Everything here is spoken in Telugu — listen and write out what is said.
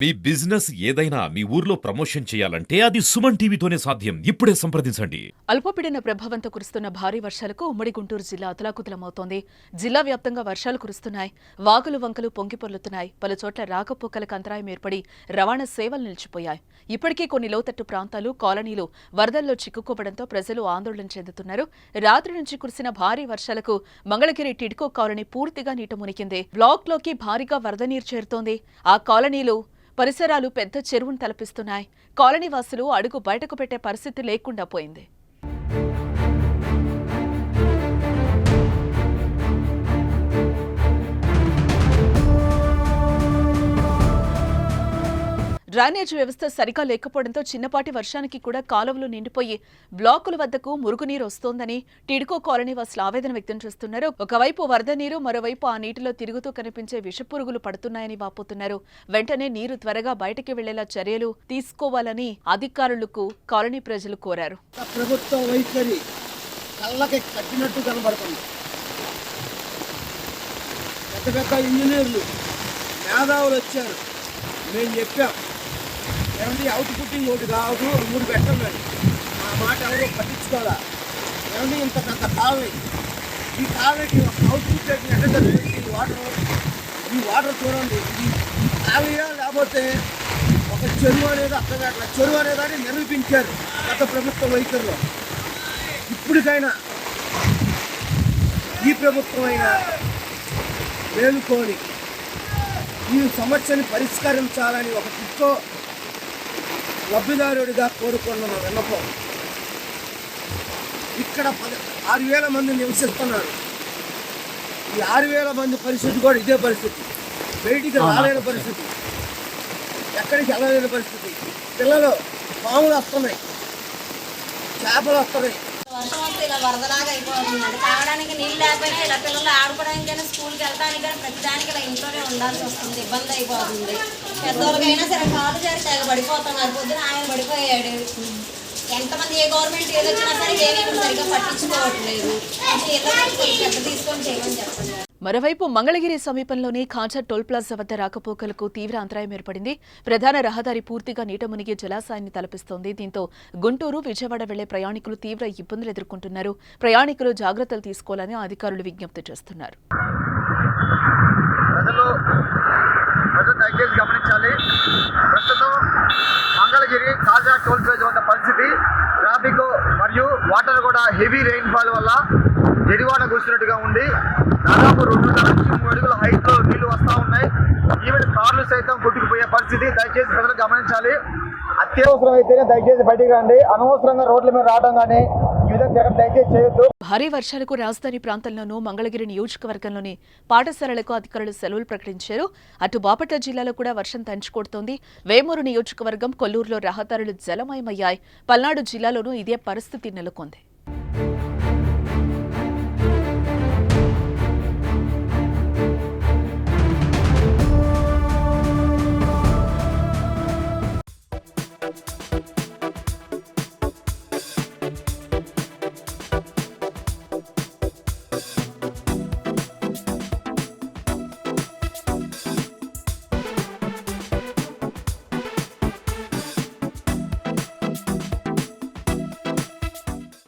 మీ బిజినెస్ ఏదైనా మీ ఊర్లో ప్రమోషన్ చేయాలంటే అది సుమన్ టీవీతోనే సాధ్యం. ఇప్పుడే సంప్రదించండి. అల్పపీడన ప్రభావంతో కురుస్తున్న భారీ వర్షాలకు ఉమ్మడి గుంటూరు జిల్లా అతలాకుతలమవుతోంది. జిల్లా వ్యాప్తంగా వర్షాలు కురుస్తున్నాయి. వాగులు వంకలు పొంగిపొర్లుతున్నాయి. పలుచోట్ల రాకపోకలకు అంతరాయం ఏర్పడి రవాణా సేవలు నిలిచిపోయాయి. ఇప్పటికీ కొన్ని లోతట్టు ప్రాంతాలు, కాలనీలు వరదల్లో చిక్కుకోవడంతో ప్రజలు ఆందోళన చెందుతున్నారు. రాత్రి నుంచి కురిసిన భారీ వర్షాలకు మంగళగిరి టిడ్కో కాలనీ పూర్తిగా నీట మునిగింది. బ్లాక్లోకి భారీగా వరద నీరు చేరుతోంది. ఆ కాలనీలు పరిసరాలు పెద్ద చెరువును తలపిస్తున్నాయి. కాలనీ వాసులు అడుగు బయటకు పెట్టే పరిస్థితి లేకుండా పోయింది. డ్రైనేజ్ వ్యవస్థ సరిగా లేకపోవడంతో చిన్నపాటి వర్షానికి కూడా కాలువలు నిండిపోయి బ్లాకుల వద్దకు మురుగునీరు వస్తోందని టిడ్కో కాలనీ వాసులు ఆవేదన వ్యక్తం చేస్తున్నారు. ఒకవైపు వరద నీరు, మరోవైపు ఆ నీటిలో తిరుగుతూ కనిపించే విషపురుగులు పడుతున్నాయని వాపోతున్నారు. వెంటనే నీరు త్వరగా బయటికి వెళ్లేలా చర్యలు తీసుకోవాలని అధికారులకు కాలనీ ప్రజలు కోరారు. ప్రభుత్వ వైఖరి కళ్ళకి కట్టినట్టు కనబడుతుంది. పెద్ద పెద్ద ఇంజనీర్లు మేధావులు వచ్చారు. మేము చెప్పాం, ఏమంటే అవుట్ పుట్టింగ్ ఒకటి కాదు, 3 పెట్టండి. ఆ మాట ఎవరో పట్టించుకోవాలా. ఏమంటే ఇంత పెద్ద కాలనీ, ఈ కాలనీకి అవుట్ పుట్ ఎక్కడ ఈ వాటర్ చూడండి. ఇది కాలనీయా లేకపోతే ఒక చెరువు అనేది అర్థం కావట్లేదు. చెరువు అనేదాన్ని నిరూపించారు గత ప్రభుత్వ వైఖరిలో. ఇప్పటికైనా ఈ ప్రభుత్వం అయినా మేలుకొని ఈ సమస్యని పరిష్కరించాలని ఒక టిడ్కో లబ్ధిదారుడిగా కోరుకున్న విన్నపం. ఇక్కడ 6,000 మంది నివసిస్తున్నారు. ఈ 6,000 మంది పరిస్థితి కూడా ఇదే పరిస్థితి. బయటికి రాలేని పరిస్థితి, ఎక్కడికి వెళ్ళలేని పరిస్థితి. పిల్లలు పాములు వస్తున్నాయి, చేపలు వస్తున్నాయి. వర్షం వస్తే ఇలా వరదలాగా అయిపోతుందండి. తాగడానికి నీళ్ళు లేకపోయినా ఇలా పిల్లలు ఆడుకోవడానికైనా స్కూల్కి వెళ్ళడానికైనా ప్రతిదానికి ఇలా ఇంట్లోనే ఉండాల్సి వస్తుంది. ఇబ్బంది అయిపోతుంది. పెద్దోళ్ళకైనా సరే కాలు జారి తెగ పడిపోతున్నారు. పొద్దున ఆయన పడిపోయాడు. ఎంతమంది ఏ గవర్నమెంట్ ఏది వచ్చినా సరే ఏమీ సరిగ్గా పట్టించుకోవట్లేదు. పెద్ద తీసుకొని చేయమని చెప్పండి. మరోవైపు మంగళగిరి సమీపంలోని ఖాజా టోల్ ప్లాజా వద్ద రాకపోకలకు తీవ్ర అంతరాయం ఏర్పడింది. ప్రధాన రహదారి పూర్తిగా నీట మునిగి జలాశయాన్ని తలపిస్తోంది. దీంతో గుంటూరు, విజయవాడ వెళ్లే ప్రయాణికులు తీవ్ర ఇబ్బందులు ఎదుర్కొంటున్నారు. ప్రయాణికులు జాగ్రత్తలు తీసుకోవాలని అధికారులు విజ్ఞప్తి చేస్తున్నారు. దయచేసి గమనించాలి. ప్రస్తుతం మంగళగిరి ఖాజా టోల్ ప్లాజా వద్ద పరిస్థితి, ట్రాఫిక్ మరియు వాటర్ కూడా హెవీ రెయిన్ఫాల్ వల్ల జడివాన కూర్చున్నట్టుగా ఉంది. దాదాపు 2.5 నుంచి 3 అడుగుల హైట్లో నీళ్లు వస్తూ ఉన్నాయి. ఈవెన్ కార్లు సైతం కొట్టుకుపోయే పరిస్థితి. దయచేసి ప్రజలు గమనించాలి. అత్యవసరం అయితేనే దయచేసి బయటికి రండి. అనవసరంగా రోడ్ల మీద రావడం కానీ ఈ విధంగా దయచేసి చేయొద్దు. భారీ వర్షాలకు రాజధాని ప్రాంతంలోనూ మంగళగిరి నియోజకవర్గంలోని పాఠశాలలకు అధికారులు సెలవులు ప్రకటించారు. అటు బాపట్ల జిల్లాలో కూడా వర్షం తంచుకొడుతోంది. వేమూరు నియోజకవర్గం, కొల్లూరులో రహదారులు జలమయమయ్యాయి. పల్నాడు జిల్లాలోనూ ఇదే పరిస్థితి నెలకొంది.